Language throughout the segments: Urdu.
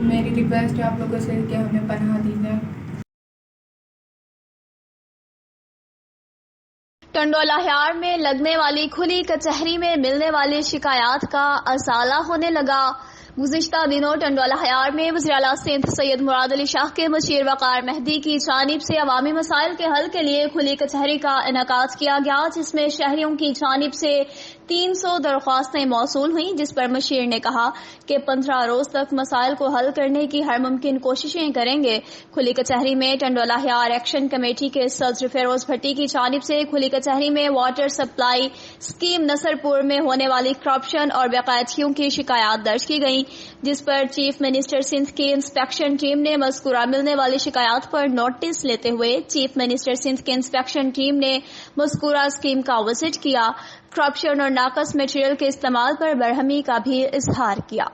میری ریکویسٹ ہے آپ لوگوں سے کہ ہمیں پناہ دی جائے. ٹنڈولا ہیار میں لگنے والی کھلی کچہری میں ملنے والی شکایات کا ازالہ ہونے لگا. گزشتہ دنوں ٹنڈولا ہیار میں وزیر اعلیٰ سندھ سید مراد علی شاہ کے مشیر وقار مہدی کی جانب سے عوامی مسائل کے حل کے لیے کھلی کچہری کا انعقاد کیا گیا، جس میں شہریوں کی جانب سے 300 درخواستیں موصول ہوئیں، جس پر مشیر نے کہا کہ 15 روز تک مسائل کو حل کرنے کی ہر ممکن کوششیں کریں گے. کھلی کچہری میں ٹنڈولا ہیار ایکشن کمیٹی کے صدر فیروز بھٹی کی جانب سے کھلی کچہری میں واٹر سپلائی اسکیم نصر پور میں ہونے والی کرپشن اور بے قاعدگیوں کی شکایات درج کی گئیں، جس پر چیف منسٹر سندھ کی انسپیکشن ٹیم نے مذکورہ ملنے والی شکایات پر نوٹس لیتے ہوئے چیف منسٹر سندھ کی انسپیکشن ٹیم نے مذکورہ اسکیم کا وزٹ کیا، کرپشن اور ناقص میٹیریل کے استعمال پر برہمی کا بھی اظہار کیا.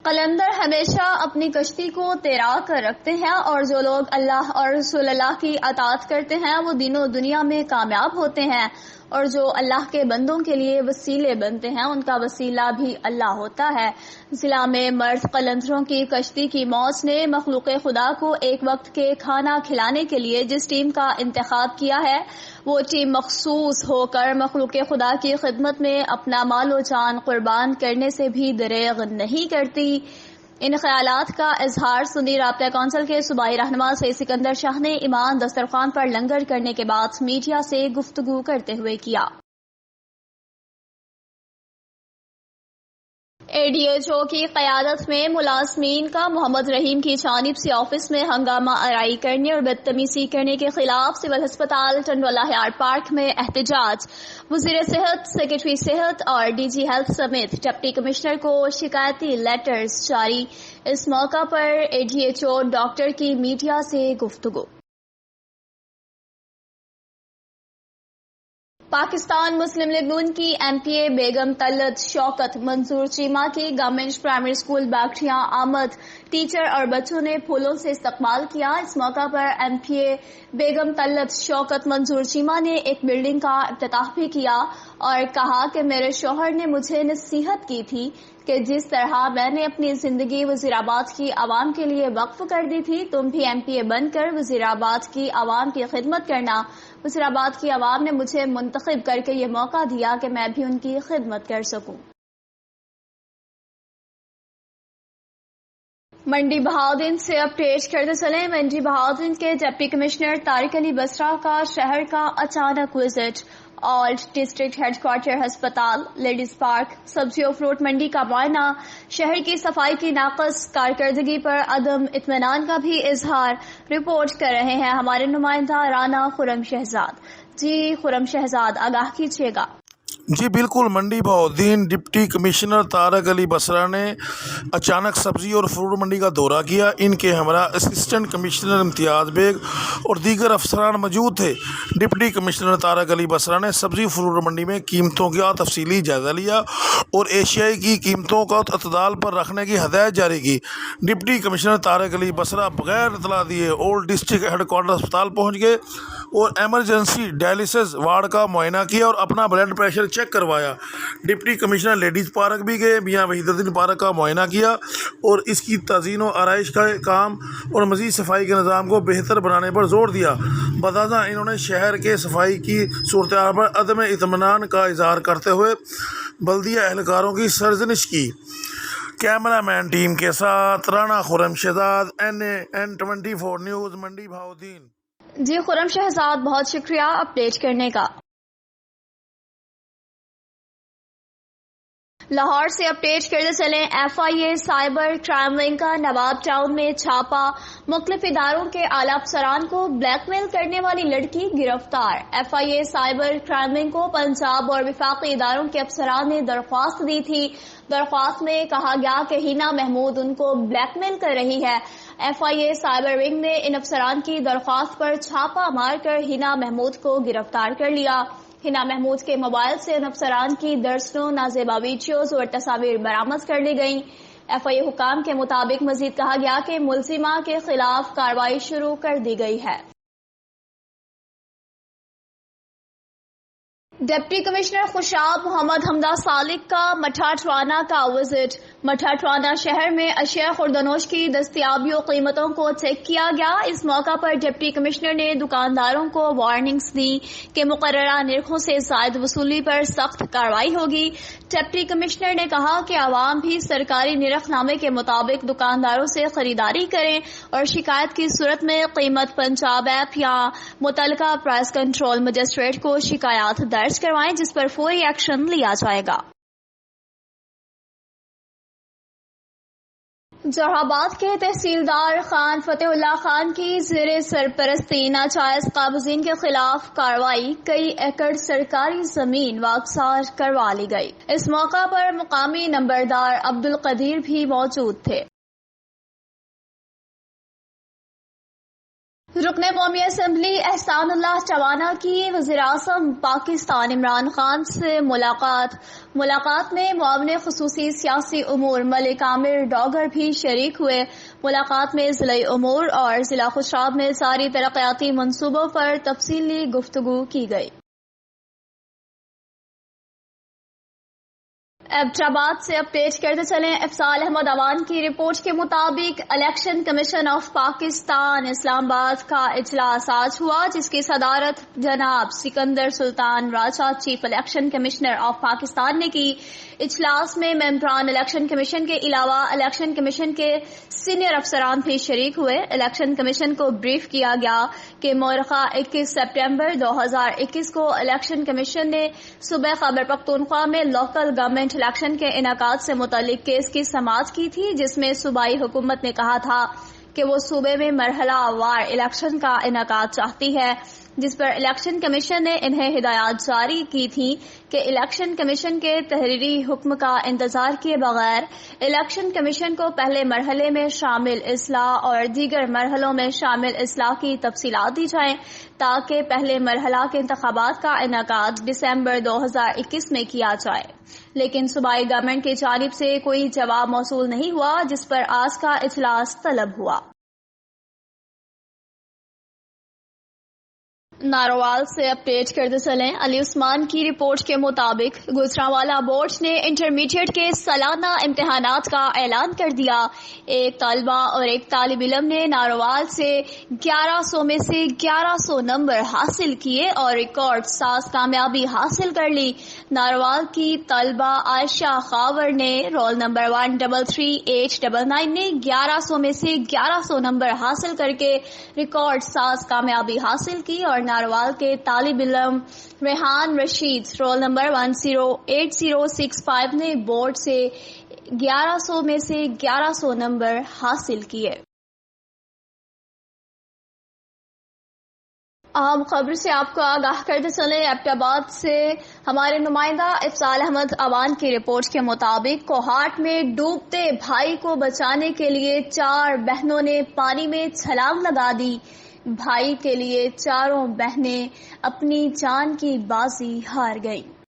قلندر ہمیشہ اپنی کشتی کو تیرا کر رکھتے ہیں، اور جو لوگ اللہ اور رسول اللہ کی اطاعت کرتے ہیں وہ دین و دنیا میں کامیاب ہوتے ہیں، اور جو اللہ کے بندوں کے لیے وسیلے بنتے ہیں ان کا وسیلہ بھی اللہ ہوتا ہے. ضلع میں مرد قلندروں کی کشتی کی موج نے مخلوق خدا کو ایک وقت کے کھانا کھلانے کے لیے جس ٹیم کا انتخاب کیا ہے وہ ٹیم مخصوص ہو کر مخلوق خدا کی خدمت میں اپنا مال و جان قربان کرنے سے بھی دریغ نہیں کرتی. ان خیالات کا اظہار سنی رابطہ کونسل کے صوبائی رہنما سید سکندر شاہ نے ایمان دسترخوان پر لنگر کرنے کے بعد میڈیا سے گفتگو کرتے ہوئے کیا. اے ڈی ایچ او کی قیادت میں ملازمین کا محمد رحیم کی جانب سے آفس میں ہنگامہ آرائی کرنے اور بدتمیزی کرنے کے خلاف سول ہسپتال ٹنڈولا ہیار پارک میں احتجاج. وزیر صحت، سیکرٹری صحت اور ڈی جی ہیلتھ سمیت ڈپٹی کمشنر کو شکایتی لیٹرز جاری. اس موقع پر اے ڈی ایچ او ڈاکٹر کی میڈیا سے گفتگو. پاکستان مسلم لیگ نون کی ایم پی اے بیگم طلعت شوکت منظور چیمہ کی گورنمنٹ پرائمری اسکول باگٹیاں آمد. ٹیچر اور بچوں نے پھولوں سے استقبال کیا. اس موقع پر ایم پی اے بیگم طلعت شوکت منظور چیمہ نے ایک بلڈنگ کا افتتاح بھی کیا اور کہا کہ میرے شوہر نے مجھے نصیحت کی تھی کہ جس طرح میں نے اپنی زندگی وزیر آباد کی عوام کے لیے وقف کر دی تھی تم بھی ایم پی اے بن کر وزیر آباد کی عوام کی خدمت کرنا. وزیر آباد کی عوام نے مجھے منتخب کر کے یہ موقع دیا کہ میں بھی ان کی خدمت کر سکوں. منڈی بہاؤدین سے اپڈیٹ کرتے چلیں. منڈی بہاؤدین کے ڈپٹی کمشنر طارق علی بسرا کا شہر کا اچانک وزٹ. آلٹ ڈسٹرکٹ ہیڈ کوارٹر ہسپتال، لیڈیز پارک، سبزی و فروٹ منڈی کا معائنہ. شہر کی صفائی کی ناقص کارکردگی پر عدم اطمینان کا بھی اظہار. رپورٹ کر رہے ہیں ہمارے نمائندہ رانا خرم شہزاد. جی خرم شہزاد، آگاہ کیجیے گا. جی بالکل، منڈی بہاؤدین ڈپٹی کمشنر طارق علی بسرا نے اچانک سبزی اور فروٹ منڈی کا دورہ کیا. ان کے ہمراہ اسسٹنٹ کمشنر امتیاز بیگ اور دیگر افسران موجود تھے. ڈپٹی کمشنر طارق علی بسرا نے سبزی فروٹ منڈی میں قیمتوں کا تفصیلی جائزہ لیا اور ایشیائی کی قیمتوں کو اعتدال پر رکھنے کی ہدایت جاری کی. ڈپٹی کمشنر طارق علی بسرا بغیر اطلاع دیے اولڈ ڈسٹرکٹ ہیڈ کوارٹر ہسپتال پہنچ گئے اور ایمرجنسی ڈائلسس وارڈ کا معائنہ کیا اور اپنا بلڈ پریشر چیک کروایا. ڈپٹی کمشنر لیڈیز پارک بھی گئے، میاں وحید الدین پارک کا معائنہ کیا اور اس کی تزئین و آرائش کا کام اور مزید صفائی کے نظام کو بہتر بنانے پر زور دیا. بتاتا انہوں نے شہر کے صفائی کی صورتحال پر عدم اطمینان کا اظہار کرتے ہوئے بلدیہ اہلکاروں کی سرزنش کی. کیمرہ مین ٹیم کے ساتھ رانا خرم شہزاد، N24 نیوز، منڈی بہاؤدین. جی خرم شہزاد، بہت شکریہ اپڈیٹ کرنے کا. لاہور سے اپڈیٹ کرتے چلیں. F I A cyber crime wing کا نواب ٹاؤن میں چھاپا. مختلف اداروں کے اعلی افسران کو بلیک میل کرنے والی لڑکی گرفتار. F I A cyber crime wing کو پنجاب اور وفاقی اداروں کے افسران نے درخواست دی تھی. درخواست میں کہا گیا کہ ہینا محمود ان کو بلیک میل کر رہی ہے. F I A cyber wing نے ان افسران کی درخواست پر چھاپا مار کر ہینا محمود کو گرفتار کر لیا. ہینا محمود کے موبائل سے ان افسران کی درسنوں نازیبا ویڈیوز اور تصاویر برآمد کر لی گئیں. ایف آئی اے حکام کے مطابق مزید کہا گیا کہ ملزمہ کے خلاف کارروائی شروع کر دی گئی ہے. ڈپٹی کمشنر خوشاب محمد حمدہ سالک کا مٹھا ٹوانا کا وزٹ۔ مٹھا ٹوانا شہر میں اشیاء خوردنوش کی دستیابی و قیمتوں کو چیک کیا گیا۔ اس موقع پر ڈپٹی کمشنر نے دکانداروں کو وارننگز دی کہ مقررہ نرخوں سے زائد وصولی پر سخت کارروائی ہوگی۔ ڈپٹی کمشنر نے کہا کہ عوام بھی سرکاری نرخ نامے کے مطابق دکانداروں سے خریداری کریں اور شکایت کی صورت میں قیمت پنجاب ایپ یا متعلقہ پرائس کنٹرول مجسٹریٹ کو شکایات درج کروائیں، جس پر فوری ایکشن لیا جائے گا۔ جوہر آباد کے تحصیلدار خان فتح اللہ خان کی زیر سرپرستی ناجائز قابضین کے خلاف کارروائی، کئی ایکڑ سرکاری زمین واگزار کروا لی گئی۔ اس موقع پر مقامی نمبردار عبدالقدیر بھی موجود تھے۔ رکن قومی اسمبلی احسان اللہ ٹوانا کی وزیراعظم پاکستان عمران خان سے ملاقات میں معاون خصوصی سیاسی امور ملک عامر ڈوگر بھی شریک ہوئے۔ ملاقات میں ضلعی امور اور ضلع خوشاب میں جاری ترقیاتی منصوبوں پر تفصیلی گفتگو کی گئی۔ ایبٹ سے اپڈیٹ کرتے چلیں۔ افضال احمد اوان کی رپورٹ کے مطابق election commission of Pakistan Islamabad کا اجلاس آج ہوا، جس کی صدارت جناب Sikandar Sultan Raja chief election commissioner of Pakistan نے کی۔ اجلاس میں ممبران الیکشن کمیشن کے علاوہ الیکشن کمیشن کے سینئر افسران بھی شریک ہوئے۔ الیکشن کمیشن کو بریف کیا گیا کہ مورخہ 21 سپٹمبر 2021 کو الیکشن کمیشن نے صوبہ خیبر پختونخوا میں لوکل گورنمنٹ الیکشن کے انعقاد سے متعلق کیس کی سماعت کی تھی، جس میں صوبائی حکومت نے کہا تھا کہ وہ صوبے میں مرحلہ وار الیکشن کا انعقاد چاہتی ہے، جس پر الیکشن کمیشن نے انہیں ہدایات جاری کی تھیں کہ الیکشن کمیشن کے تحریری حکم کا انتظار کیے بغیر الیکشن کمیشن کو پہلے مرحلے میں شامل اصلاح اور دیگر مرحلوں میں شامل اصلاح کی تفصیلات دی جائیں، تاکہ پہلے مرحلہ کے انتخابات کا انعقاد دسمبر 2021 میں کیا جائے۔ لیکن صوبائی گورنمنٹ کی جانب سے کوئی جواب موصول نہیں ہوا، جس پر آج کا اجلاس طلب ہوا۔ ناروال سے اپڈیٹ کرتے چلیں۔ علی عثمان کی رپورٹ کے مطابق گجرانوالہ بورڈ نے انٹرمیڈیٹ کے سالانہ امتحانات کا اعلان کر دیا۔ ایک طالبہ اور ایک طالب علم نے ناروال سے 1100 میں سے 1100 نمبر حاصل کیے اور ریکارڈ ساز کامیابی حاصل کر لی۔ ناروال کی طالبہ عائشہ خاور نے رول نمبر 133899 نے 1100 میں سے 1100 نمبر حاصل کر کے ریکارڈ ساز کامیابی حاصل کی، اور ناروال کے طالب علم ریحان رشید رول نمبر 108065 نے بورڈ سے 1100 میں سے 1100 نمبر حاصل کیے۔ اہم خبر سے آپ کو آگاہ کرتے چلیں۔ ایبٹ آباد سے ہمارے نمائندہ افضال احمد اوان کی رپورٹ کے مطابق کوہاٹ میں ڈوبتے بھائی کو بچانے کے لیے 4 بہنوں نے پانی میں چھلانگ لگا دی۔ بھائی کے لیے چاروں بہنیں اپنی جان کی بازی ہار گئیں۔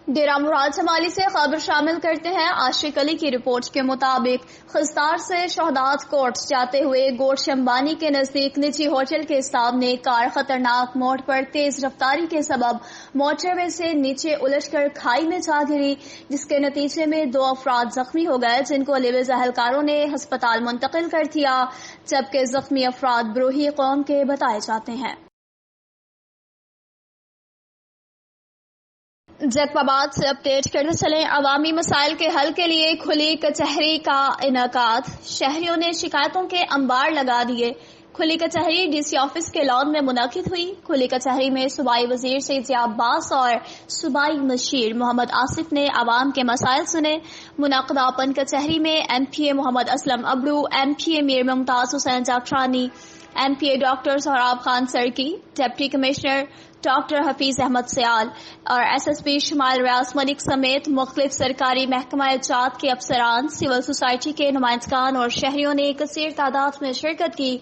ڈیرہ مراد شمالی سے خبر شامل کرتے ہیں۔ عاشق علی کی رپورٹ کے مطابق خضدار سے شہداد کوٹ جاتے ہوئے گوٹ شمبانی کے نزدیک نجی ہوٹل کے سامنے کار خطرناک موڑ پر تیز رفتاری کے سبب موٹر وے سے نیچے الٹ کر کھائی میں جا گری، جس کے نتیجے میں 2 افراد زخمی ہو گئے، جن کو لیوز اہلکاروں نے ہسپتال منتقل کر دیا، جبکہ زخمی افراد بروہی قوم کے بتائے جاتے ہیں۔ جیکب آباد سے اپڈیٹ کرتے چلیں۔ عوامی مسائل کے حل کے لیے کھلی کچہری کا انعقاد، شہریوں نے شکایتوں کے انبار لگا دیے۔ کھلی کچہری ڈی سی آفس کے لان میں منعقد ہوئی۔ کھلی کچہری میں صوبائی وزیر سید ضیاء عباس اور صوبائی مشیر محمد آصف نے عوام کے مسائل سنے۔ منعقدہ اوپن کچہری میں M P A Muhammad Aslam Abro, M P A Mir Mumtaz Hussain Jakhrani, M P A doctor Sohrab Khan Sarki, deputy commissioner doctor Hafeez Ahmed Sial اور ایس ایس پی شمال ریاض ملک سمیت مختلف سرکاری محکمہ جات کے افسران، سول سوسائٹی کے نمائندگان اور شہریوں نے کثیر تعداد میں شرکت کی۔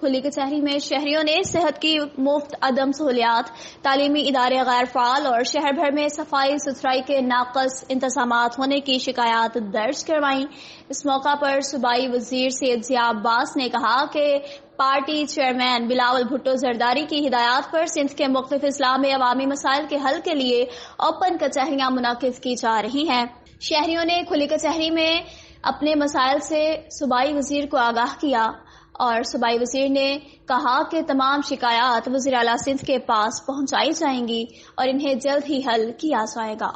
کھلی کچہری میں شہریوں نے صحت کی مفت عدم سہولیات، تعلیمی ادارے غیر فعال اور شہر بھر میں صفائی ستھرائی کے ناقص انتظامات ہونے کی شکایات درج کروائیں۔ اس موقع پر صوبائی وزیر سید ضیاء عباس نے کہا کہ پارٹی چیئرمین بلاول بھٹو زرداری کی ہدایات پر سندھ کے مختلف اضلاع میں عوامی مسائل کے حل کے لیے اوپن کچہریاں منعقد کی جا رہی ہیں۔ شہریوں نے کھلی کچہری میں اپنے مسائل سے صوبائی وزیر کو آگاہ کیا اور صوبائی وزیر نے کہا کہ تمام شکایات وزیر اعلیٰ سندھ کے پاس پہنچائی جائیں گی اور انہیں جلد ہی حل کیا جائے گا۔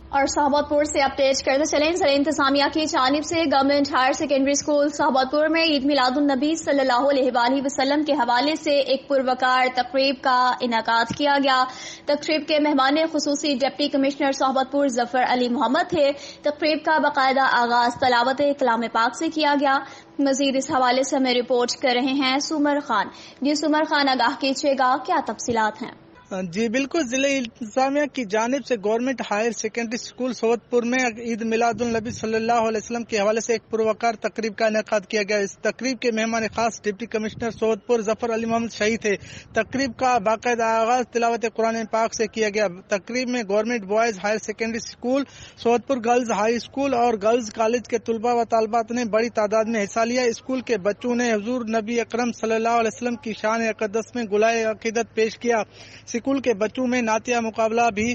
اور صحابت پور سے اپڈیٹ کرتے چلیں۔ ضلع انتظامیہ کی جانب سے گورنمنٹ ہائر سیکنڈری اسکول صحابت پور میں عید میلاد النبی صلی اللہ علیہ وآلہ وسلم کے حوالے سے ایک پروقار تقریب کا انعقاد کیا گیا۔ تقریب کے مہمان خصوصی ڈپٹی کمشنر صحابت پور ظفر علی محمد تھے۔ تقریب کا باقاعدہ آغاز تلاوت کلام پاک سے کیا گیا۔ مزید اس حوالے سے ہمیں رپورٹ کر رہے ہیں سومر خان۔ جی سومر خان، آگاہ کیجیے گا، کیا تفصیلات ہیں؟ جی بالکل، ضلع انتظامیہ کی جانب سے گورنمنٹ ہائر سیکنڈری اسکول صحابت پور میں عید میلاد النبی صلی اللہ علیہ وسلم کے حوالے سے ایک پروقار تقریب کا انعقاد کیا گیا۔ اس تقریب کے مہمان خاص ڈپٹی کمشنر صحابت پور ظفر علی محمد شہید تھے۔ تقریب کا باقاعدہ آغاز تلاوت قرآن پاک سے کیا گیا۔ تقریب میں government boys higher secondary school Sahabatpur, girls high school اور گرلز کالج کے طلباء و طالبات نے بڑی تعداد میں حصہ لیا۔ اسکول کے بچوں نے حضور نبی اکرم صلی اللہ علیہ وسلم کی شان اقدس میں گلائے عقیدت پیش کیا۔ اسکول کے بچوں میں نعتیہ مقابلہ بھی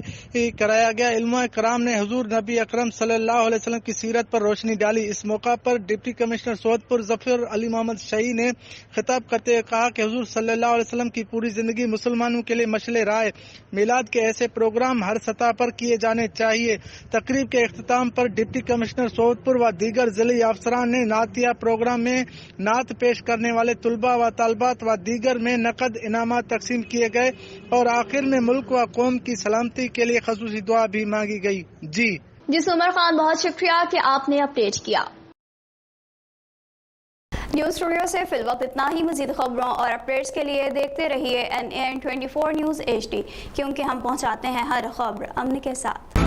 کرایا گیا۔ علماء کرام نے حضور نبی اکرم صلی اللہ علیہ وسلم کی سیرت پر روشنی ڈالی۔ اس موقع پر ڈپٹی کمشنر صحابت پور ظفر علی محمد شہید نے خطاب کرتے ہوئے کہا کہ حضور صلی اللہ علیہ وسلم کی پوری زندگی مسلمانوں کے لیے مشعل راہ ہے۔ میلاد کے ایسے پروگرام ہر سطح پر کیے جانے چاہیے۔ تقریب کے اختتام پر ڈپٹی کمشنر صحابت پور و دیگر ضلعی افسران نے نعتیہ پروگرام میں نعت پیش کرنے والے طلباء و طالبات و دیگر میں نقد انعامات تقسیم کیے گئے اور آخر میں ملک و قوم کی سلامتی کے لیے خصوصی دعا بھی مانگی گئی۔ جی سمر خان، بہت شکریہ کہ آپ نے اپڈیٹ کیا۔ نیوز اسٹوڈیو سے فی الوقت اتنا ہی۔ مزید خبروں اور اپڈیٹس کے لیے دیکھتے رہیے NAN 24 نیوز HD، کیونکہ ہم پہنچاتے ہیں ہر خبر امن کے ساتھ۔